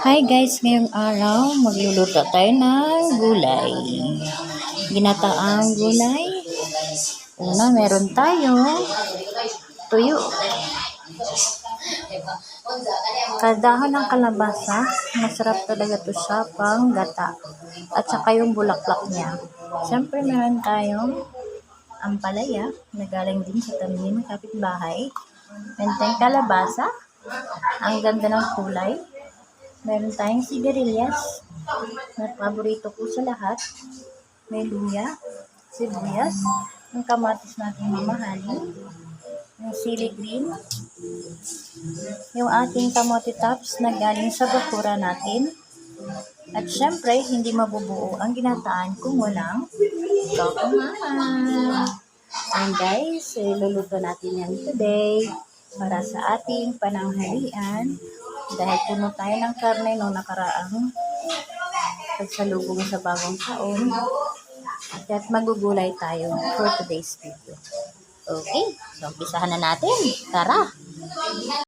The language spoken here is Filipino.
Hi guys, ngayong araw magluluto tayo ng gulay. Ginataang gulay. Una, meron tayong tuyo. Kadahon ng kalabasa, masarap talaga to sa panggata. At saka yung bulaklak niya. Siyempre meron tayong ampalaya na galing din sa tanim ng kapitbahay. Meron tayong kalabasa. Ang ganda ng kulay. Meron tayong sigarilyas na paborito ko sa lahat. May luya, sibuyas, yung kamatis natin mamahalin, yung sili green, yung ating kamote tops na galing sa bakura natin. At syempre, hindi mabubuo ang ginataan kung walang mama. And guys, iluluto natin yan today para sa ating pananghalian. Dahil puno tayo ng karne nung nakaraang pagsalubong sa bagong taon. At magugulay tayo for today's video. Okay, so umpisahan na natin. Tara!